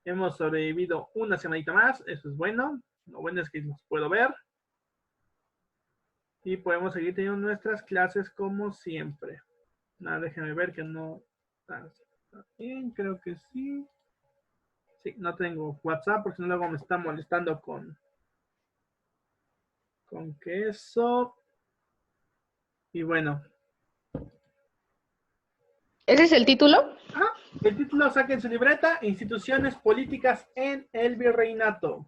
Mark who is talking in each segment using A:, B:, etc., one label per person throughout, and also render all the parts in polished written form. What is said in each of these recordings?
A: Hemos sobrevivido una semanita más, eso es bueno. Lo bueno es que los puedo ver. Y podemos seguir teniendo nuestras clases como siempre. Nada, déjenme ver que no está bien, creo que sí. Sí, no tengo WhatsApp porque no luego me está molestando con que eso. Y bueno.
B: ¿Ese es el título?
A: El título, saquen su libreta: Instituciones políticas en el virreinato.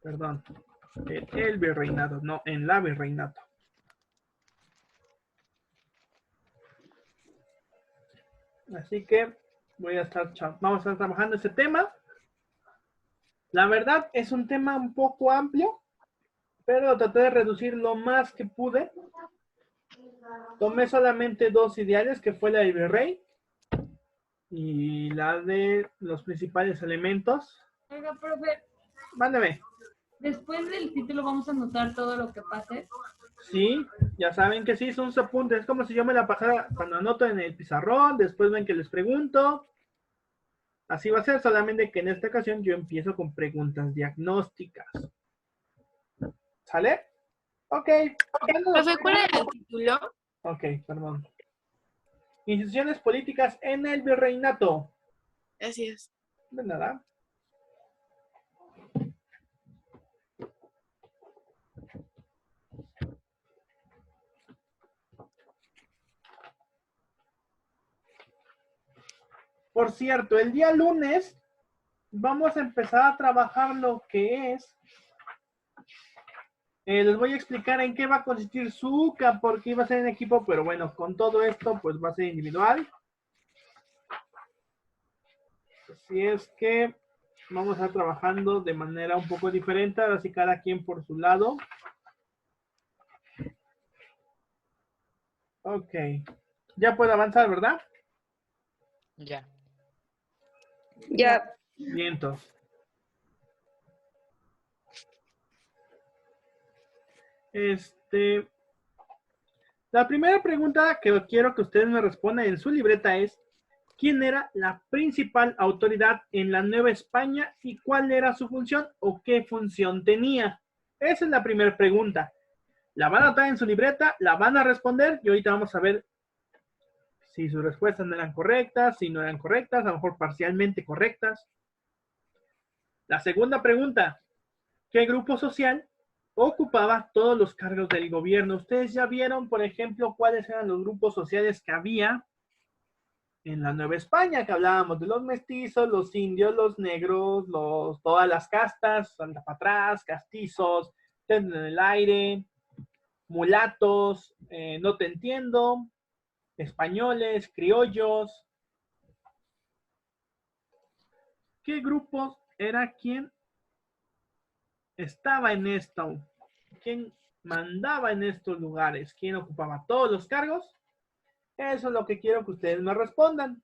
A: Perdón, en el virreinato, no en la virreinato. Así que vamos a estar trabajando ese tema. La verdad es un tema un poco amplio, pero traté de reducir lo más que pude. Tomé solamente dos ideales, que fue la del virrey y la de los principales elementos.
C: Oiga, profe,
A: Mándeme.
C: después del título vamos a anotar todo lo que pase.
A: Sí, ya saben que sí, son sus apuntes. Es como si yo me la pasara cuando anoto en el pizarrón, después ven que les pregunto. Así va a ser, solamente que en esta ocasión yo empiezo con preguntas diagnósticas. ¿Sale? Ok.
D: Profe, ¿cuál era el título?
A: Ok, perdón. Instituciones políticas en el virreinato.
D: Así es.
A: De nada. Por cierto, el día lunes vamos a empezar a trabajar lo que es. Les voy a explicar en qué va a consistir su UCA, porque iba a ser en equipo, pero bueno, con todo esto, pues va a ser individual. Así es que vamos a estar trabajando de manera un poco diferente, ahora sí cada quien por su lado. Ok. Ya puedo avanzar, ¿verdad?
E: Ya.
B: Ya.
A: Vientos. La primera pregunta que quiero que ustedes me respondan en su libreta es: ¿quién era la principal autoridad en la Nueva España y cuál era su función o qué función tenía? Esa es la primera pregunta. La van a anotar en su libreta, la van a responder y ahorita vamos a ver si sus respuestas no eran correctas, si no eran correctas, a lo mejor parcialmente correctas. La segunda pregunta: ¿qué grupo social ocupaba todos los cargos del gobierno? Ustedes ya vieron, por ejemplo, cuáles eran los grupos sociales que había en la Nueva España, que hablábamos de los mestizos, los indios, los negros, todas las castas, anda para atrás, castizos, en el aire, mulatos, no te entiendo, españoles, criollos. ¿Qué grupos era quien estaba en esto? ¿Quién mandaba en estos lugares? ¿Quién ocupaba todos los cargos? Eso es lo que quiero que ustedes me respondan.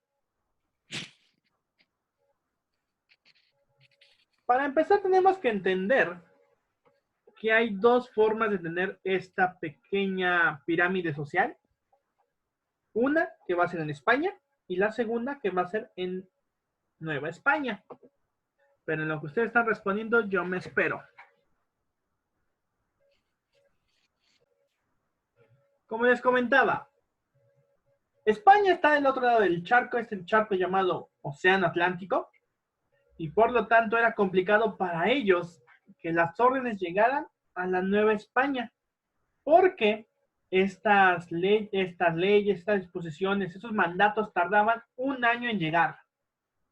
A: Para empezar, tenemos que entender que hay dos formas de tener esta pequeña pirámide social. Una que va a ser en España y la segunda que va a ser en Nueva España. Pero en lo que ustedes están respondiendo, yo me espero. Como les comentaba, España está del otro lado del charco, es el charco llamado Océano Atlántico, y por lo tanto era complicado para ellos que las órdenes llegaran a la Nueva España, porque estas leyes, estas disposiciones, esos mandatos tardaban un año en llegar,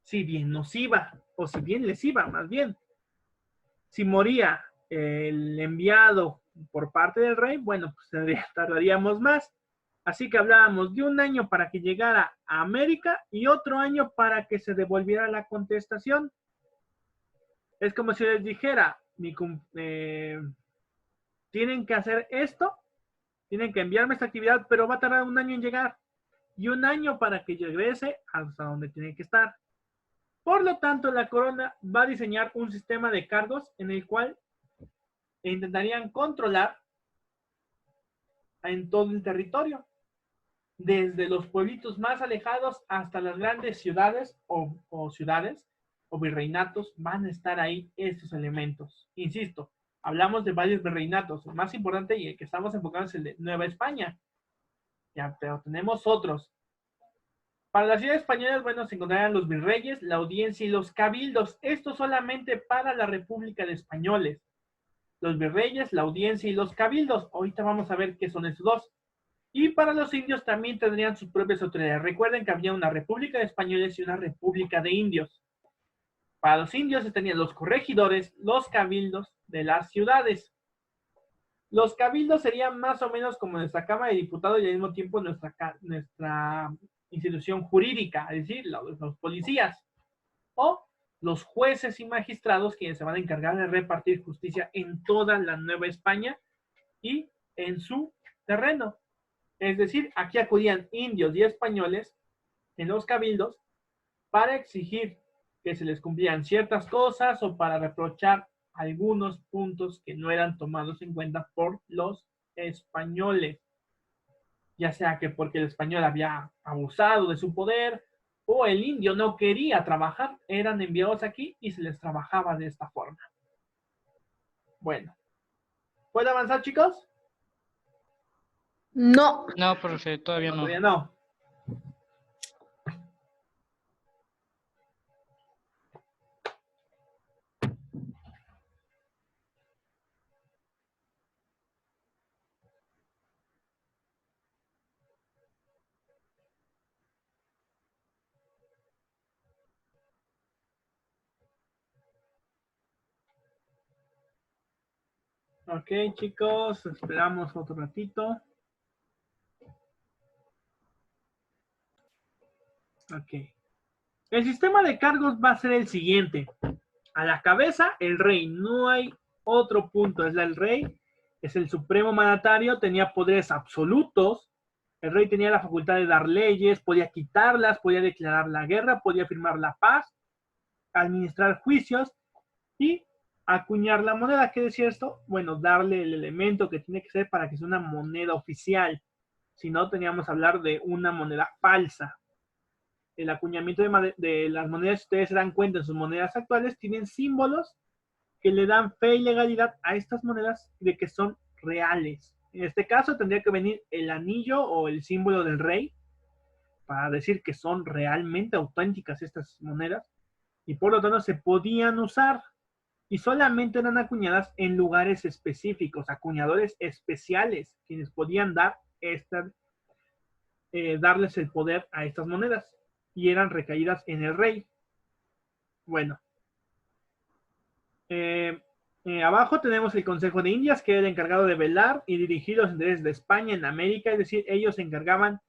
A: si bien nos iba, o si bien les iba, más bien. Si moría el enviado por parte del rey, bueno, pues tardaríamos más. Así que hablábamos de un año para que llegara a América y otro año para que se devolviera la contestación. Es como si les dijera, tienen que hacer esto, tienen que enviarme esta actividad, pero va a tardar un año en llegar y un año para que regrese hasta donde tiene que estar. Por lo tanto, la corona va a diseñar un sistema de cargos en el cual intentarían controlar en todo el territorio. desde los pueblitos más alejados hasta las grandes ciudades o ciudades o virreinatos, van a estar ahí estos elementos. Insisto, hablamos de varios virreinatos. El más importante y el que estamos enfocados es el de Nueva España. Ya, pero tenemos otros. Para las ciudades españolas, bueno, se encontrarán los virreyes, la audiencia y los cabildos. Esto solamente para la República de Españoles. Los virreyes, la audiencia y los cabildos. Ahorita vamos a ver qué son esos dos. Y para los indios también tendrían sus propias autoridades. Recuerden que había una República de Españoles y una República de Indios. Para los indios se tenían los corregidores, los cabildos de las ciudades. Los cabildos serían más o menos como nuestra Cámara de Diputados y al mismo tiempo nuestra institución jurídica, es decir, los policías. O los jueces y magistrados quienes se van a encargar de repartir justicia en toda la Nueva España y en su terreno. Es decir, aquí acudían indios y españoles en los cabildos para exigir que se les cumplieran ciertas cosas o para reprochar algunos puntos que no eran tomados en cuenta por los españoles. Ya sea que porque el español había abusado de su poder o el indio no quería trabajar, eran enviados aquí y se les trabajaba de esta forma. Bueno, ¿puedo avanzar, chicos?
B: No.
E: No, profe, todavía no.
A: Todavía no. Ok, chicos, esperamos otro ratito. Ok. El sistema de cargos va a ser el siguiente. A la cabeza, el rey. No hay otro punto. Es el rey. Es el supremo mandatario. Tenía poderes absolutos. El rey tenía la facultad de dar leyes. Podía quitarlas. Podía declarar la guerra. Podía firmar la paz. Administrar juicios. Y acuñar la moneda. ¿Qué decía esto? Bueno, darle el elemento que tiene que ser para que sea una moneda oficial. Si no, teníamos que hablar de una moneda falsa. El acuñamiento de las monedas, si ustedes se dan cuenta en sus monedas actuales, tienen símbolos que le dan fe y legalidad a estas monedas de que son reales. En este caso tendría que venir el anillo o el símbolo del rey para decir que son realmente auténticas estas monedas y por lo tanto se podían usar y solamente eran acuñadas en lugares específicos, acuñadores especiales quienes podían darles el poder a estas monedas y eran recaídas en el rey. Bueno. Abajo tenemos el Consejo de Indias, que era el encargado de velar y dirigir los intereses de España en América, es decir, ellos se encargaban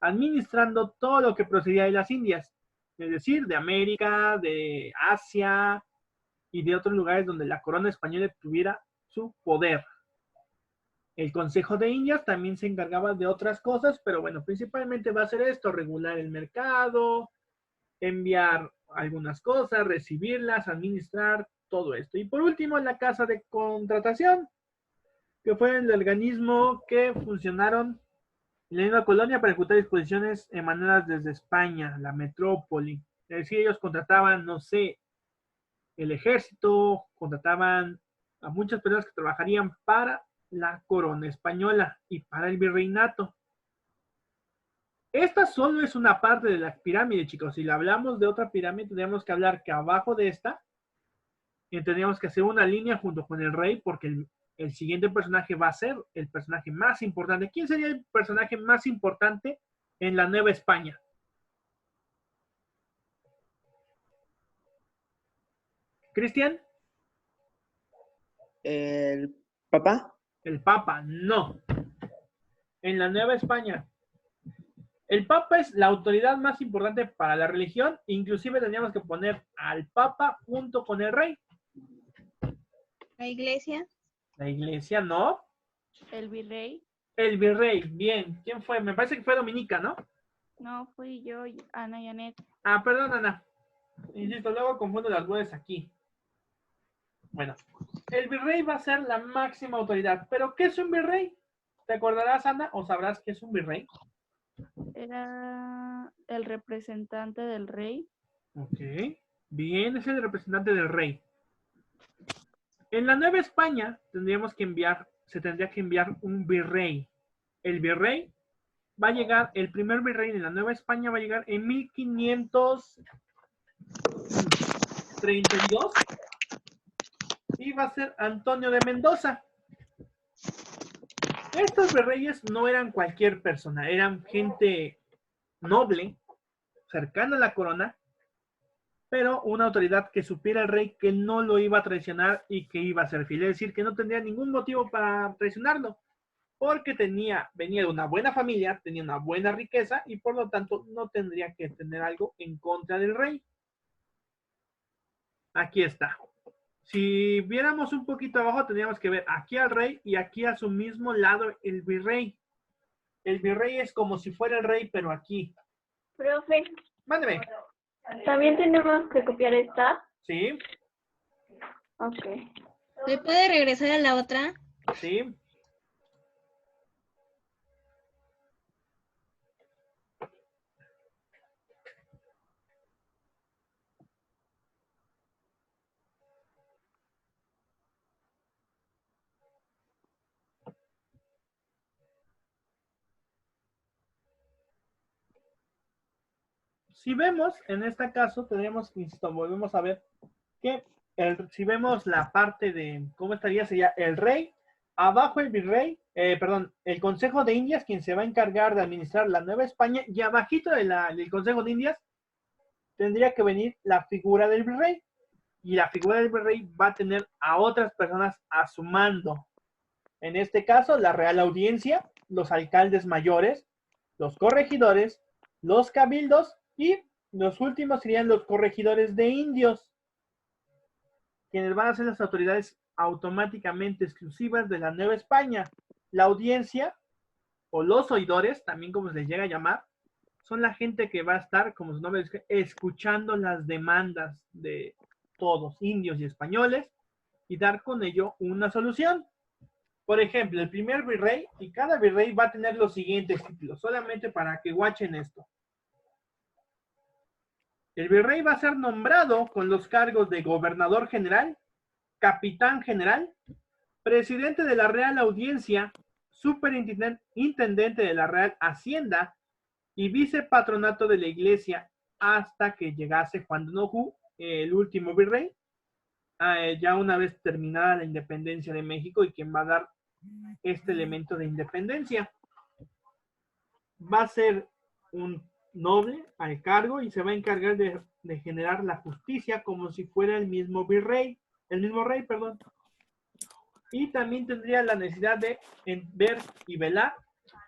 A: administrando todo lo que procedía de las Indias, es decir, de América, de Asia y de otros lugares donde la corona española tuviera su poder. El Consejo de Indias también se encargaba de otras cosas, pero bueno, principalmente va a ser esto, regular el mercado, enviar algunas cosas, recibirlas, administrar, todo esto. Y por último, la Casa de Contratación, que fue el organismo que funcionaron en la misma colonia para ejecutar disposiciones emanadas desde España, la metrópoli. Es decir, ellos contrataban, no sé, el ejército, contrataban a muchas personas que trabajarían para la corona española y para el virreinato. Esta solo es una parte de la pirámide, chicos. Si le hablamos de otra pirámide, tendríamos que hablar que abajo de esta tendríamos que hacer una línea junto con el rey, porque el siguiente personaje va a ser el personaje más importante. ¿Quién sería el personaje más importante en la Nueva España? ¿Cristian?
F: ¿El Papa?
A: El Papa, no. En la Nueva España. El Papa es la autoridad más importante para la religión. Inclusive tendríamos que poner al Papa junto con el rey.
G: La iglesia,
A: La iglesia, no.
G: el virrey.
A: El virrey, bien. ¿Quién fue? Me parece que fue Dominica, ¿no?
G: No, fui yo, Ana y Anet.
A: Ah, perdón, Ana. Insisto, luego confundo las voces aquí. Bueno, el virrey va a ser la máxima autoridad. ¿Pero qué es un virrey? ¿Te acordarás, Ana, o sabrás qué es un virrey?
G: Era el representante del rey.
A: Ok. Bien, es el representante del rey. En la Nueva España se tendría que enviar un virrey. El virrey va a llegar, el primer virrey de la Nueva España va a llegar en 1532 y va a ser Antonio de Mendoza. Estos virreyes no eran cualquier persona, eran gente noble, cercana a la corona, pero una autoridad que supiera el rey que no lo iba a traicionar y que iba a ser fiel. Es decir, que no tendría ningún motivo para traicionarlo, porque venía de una buena familia, tenía una buena riqueza y por lo tanto no tendría que tener algo en contra del rey. Aquí está. Si viéramos un poquito abajo, tendríamos que ver aquí al rey y aquí a su mismo lado el virrey. El virrey es como si fuera el rey, pero aquí.
H: Profe,
A: Mándeme.
H: ¿también tenemos que copiar esta?
A: Sí,
H: Ok.
I: ¿Me puede regresar a la otra?
A: sí. Si vemos, en este caso, tenemos, insisto, volvemos a ver que si vemos la parte de cómo estaría, sería el rey, abajo el virrey, el Consejo de Indias, quien se va a encargar de administrar la Nueva España, y abajito del Consejo de Indias tendría que venir la figura del virrey, y la figura del virrey va a tener a otras personas a su mando. En este caso, la Real Audiencia, los alcaldes mayores, los corregidores, los cabildos y los últimos serían los corregidores de indios, quienes van a ser las autoridades automáticamente exclusivas de la Nueva España. La audiencia, o los oidores, también como se les llega a llamar, son la gente que va a estar, como su nombre dice, escuchando las demandas de todos, indios y españoles, y dar con ello una solución. Por ejemplo, el primer virrey, y cada virrey va a tener los siguientes títulos, solamente para que guachen esto. El virrey va a ser nombrado con los cargos de gobernador general, capitán general, presidente de la Real Audiencia, superintendente de la Real Hacienda y vicepatronato de la Iglesia hasta que llegase Juan de Nojú, el último virrey, ya una vez terminada la independencia de México y quien va a dar este elemento de independencia. Va a ser un noble al cargo y se va a encargar de generar la justicia como si fuera el mismo rey, perdón. Y también tendría la necesidad de ver y velar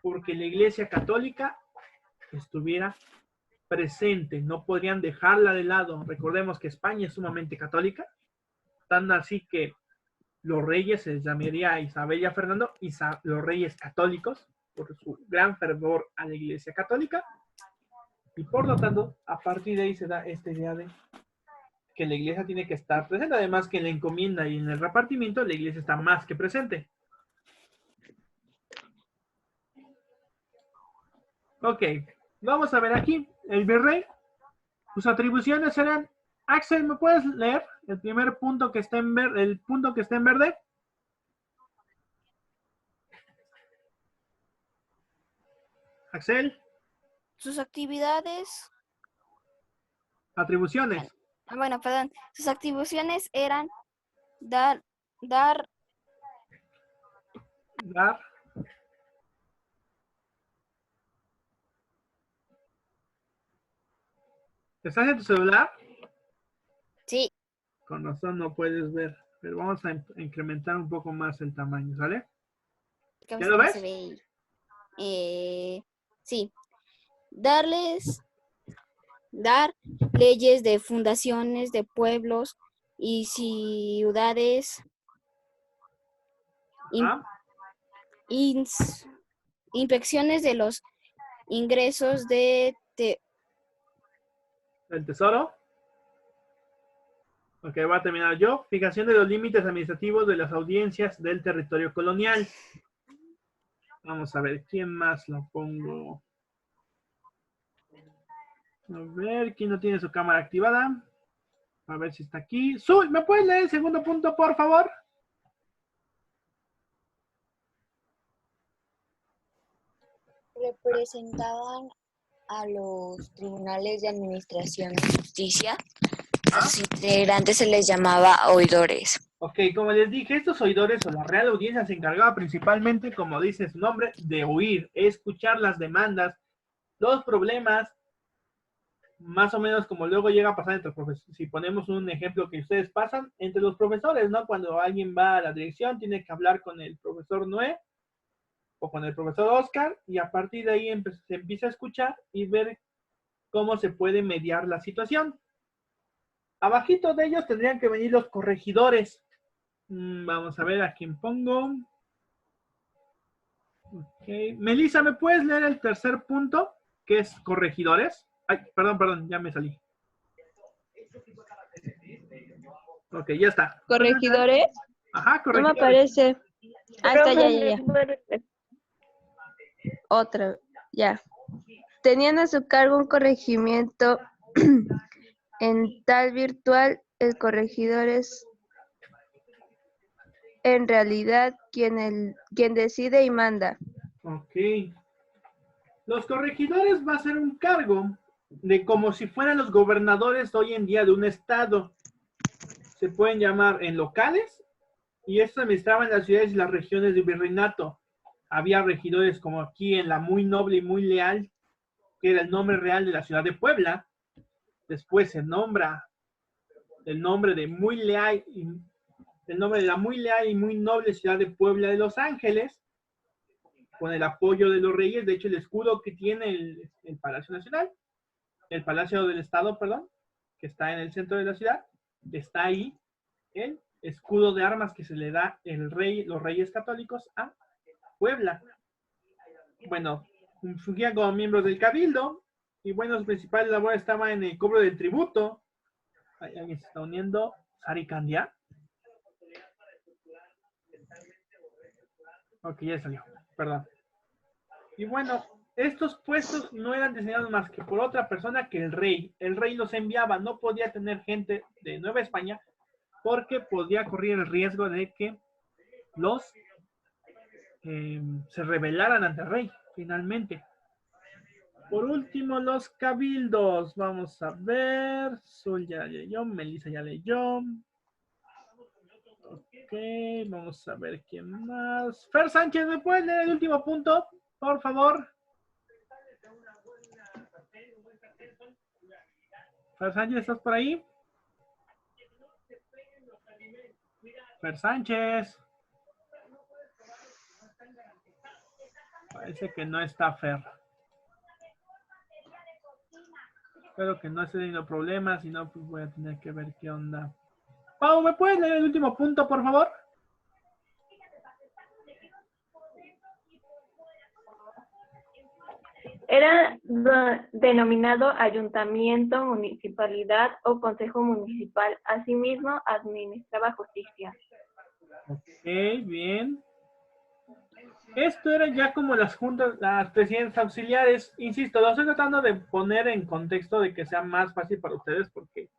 A: porque la Iglesia Católica estuviera presente, no podrían dejarla de lado. Recordemos que España es sumamente católica, tan así que los reyes se les llamaría Isabel y a Fernando los reyes católicos por su gran fervor a la Iglesia Católica. Y por lo tanto, a partir de ahí se da esta idea de que la iglesia tiene que estar presente. Además que en la encomienda y en el repartimiento, la iglesia está más que presente. Ok, vamos a ver aquí. El virrey, sus atribuciones serán... Axel, ¿me puedes leer el primer punto que está en verde? El punto que está en verde. Axel.
J: Sus actividades.
A: Atribuciones.
J: Bueno, perdón. Sus atribuciones eran dar. ¿Estás en tu celular? Sí.
A: Con razón no puedes ver. Pero vamos a incrementar un poco más el tamaño, ¿sale? ¿Ya lo ves?
J: Sí. Dar leyes de fundaciones de pueblos y ciudades. Inspecciones de los ingresos del
A: tesoro. Ok, voy a terminar yo. Fijación de los límites administrativos de las audiencias del territorio colonial. Vamos a ver, ¿quién más lo pongo? A ver, ¿quién no tiene su cámara activada? A ver si está aquí. Zul, ¿me puedes leer el segundo punto, por favor?
K: Representaban a los tribunales de administración de justicia. A sus integrantes se les llamaba oidores.
A: Ok, como les dije, estos oidores o la Real Audiencia se encargaba principalmente, como dice su nombre, de oír, escuchar las demandas, los problemas, más o menos como luego llega a pasar entre profesores. Si ponemos un ejemplo que ustedes pasan entre los profesores, ¿no? Cuando alguien va a la dirección, tiene que hablar con el profesor Noé o con el profesor Oscar, y a partir de ahí se empieza a escuchar y ver cómo se puede mediar la situación. Abajito de ellos tendrían que venir los corregidores. Vamos a ver a quién pongo. Okay. Melissa, ¿me puedes leer el tercer punto? Que es corregidores. Ay, perdón, ya me salí. Ok, ya está.
B: ¿Corregidores?
A: Ajá,
B: No
A: corregidores.
B: me aparece. Ah, está, ya.
H: Profe,
B: Otra, ya. Tenían a su cargo un corregimiento en tal virtual, el corregidor es en realidad quien decide y manda.
A: Ok. Los corregidores va a ser un cargo de como si fueran los gobernadores hoy en día de un estado. Se pueden llamar en locales y estos administraban las ciudades y las regiones del virreinato. Había regidores como aquí en la muy noble y muy leal, que era el nombre real de la ciudad de Puebla. Después se nombra el nombre de muy leal y el nombre de la muy leal y muy noble ciudad de Puebla de Los Ángeles, con el apoyo de los reyes. De hecho, el escudo que tiene el Palacio Nacional, el Palacio del Estado, perdón, que está en el centro de la ciudad, está ahí el escudo de armas que se le da los reyes católicos a Puebla. Bueno, fungían como miembros del cabildo y bueno, sus principales labores estaban en el cobro del tributo. Ahí alguien se está uniendo. Sari Candia. Ok, ya salió, perdón. Y bueno, estos puestos no eran designados más que por otra persona que el rey. El rey los enviaba, no podía tener gente de Nueva España porque podía correr el riesgo de que los se rebelaran ante el rey, finalmente. Por último, los cabildos. Vamos a ver. Sol ya leyó, Melissa ya leyó. Ok, vamos a ver quién más. Fer Sánchez, ¿me puedes leer el último punto, por favor? Fer Sánchez, ¿estás por ahí? Fer Sánchez. Parece que no está Fer. Espero que no esté teniendo problemas, si no, pues voy a tener que ver qué onda. Pau, ¿me puedes leer el último punto, por favor?
H: era denominado ayuntamiento, municipalidad o consejo municipal. Asimismo, administraba justicia.
A: Ok, bien. Esto era ya como las juntas, las presidencias auxiliares. Insisto, lo estoy tratando de poner en contexto de que sea más fácil para ustedes porque,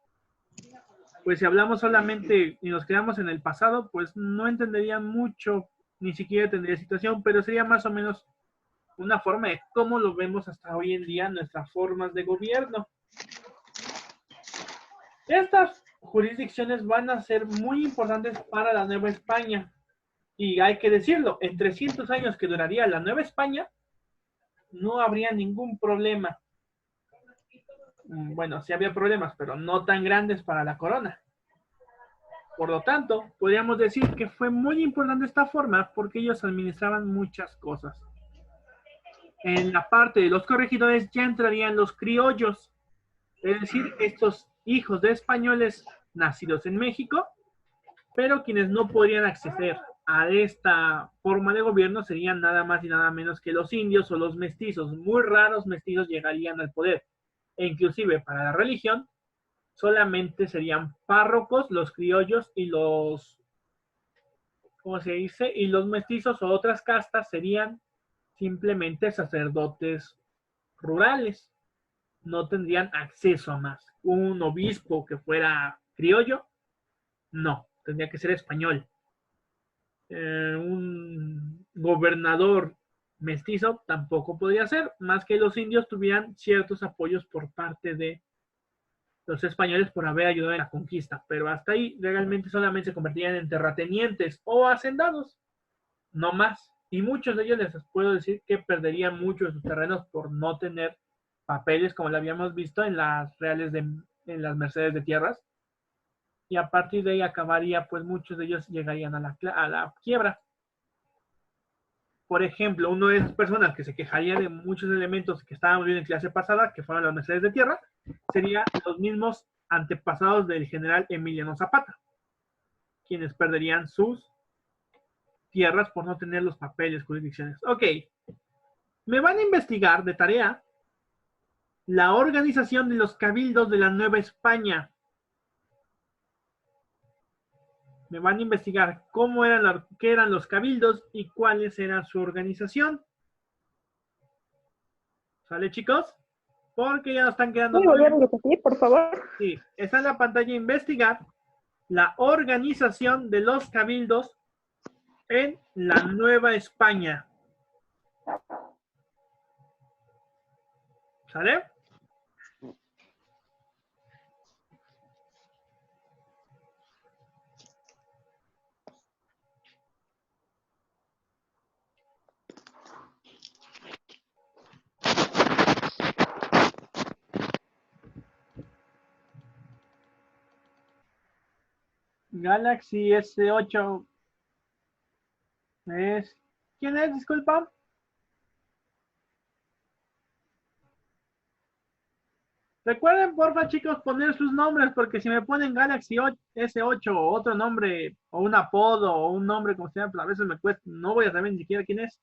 A: pues si hablamos solamente y nos quedamos en el pasado, pues no entenderían mucho, ni siquiera tendría situación, pero sería más o menos una forma de cómo lo vemos hasta hoy en día nuestras formas de gobierno. Estas jurisdicciones van a ser muy importantes para la Nueva España. Y hay que decirlo, en 300 años que duraría la Nueva España, no habría ningún problema. Bueno, sí había problemas, pero no tan grandes para la corona. Por lo tanto, podríamos decir que fue muy importante esta forma porque ellos administraban muchas cosas. En la parte de los corregidores ya entrarían los criollos, es decir, estos hijos de españoles nacidos en México, pero quienes no podrían acceder a esta forma de gobierno serían nada más y nada menos que los indios o los mestizos. Muy raros mestizos llegarían al poder. E inclusive para la religión, solamente serían párrocos, los criollos y los, ¿cómo se dice? Y los mestizos o otras castas serían simplemente sacerdotes rurales. no tendrían acceso a más. Un obispo que fuera criollo, no, tendría que ser español. Un gobernador mestizo tampoco podría ser, más que los indios tuvieran ciertos apoyos por parte de los españoles por haber ayudado en la conquista, pero hasta ahí legalmente solamente se convertían en terratenientes o hacendados, no más. Y muchos de ellos les puedo decir que perderían mucho de sus terrenos por no tener papeles, como lo habíamos visto en las reales en las mercedes de tierras. Y a partir de ahí acabaría, pues muchos de ellos llegarían a la quiebra. Por ejemplo, una de esas personas que se quejaría de muchos elementos que estábamos viendo en clase pasada, que fueron las mercedes de tierra, serían los mismos antepasados del general Emiliano Zapata, quienes perderían sus tierras por no tener los papeles, jurisdicciones. Ok, me van a investigar de tarea la organización de los cabildos de la Nueva España. Me van a investigar cómo eran, qué eran los cabildos y cuáles eran su organización. ¿Sale, chicos? Porque ya nos están quedando...
L: ¿Puedo volver a repetir, por favor?
A: Sí, está en la pantalla investigar la organización de los cabildos en la Nueva España. ¿Sale? Galaxy S8 es... ¿Quién es? Disculpa. Recuerden, porfa, chicos, poner sus nombres, porque si me ponen Galaxy S8 o otro nombre, o un apodo, o un nombre como sea, pues a veces me cuesta, no voy a saber ni siquiera quién es.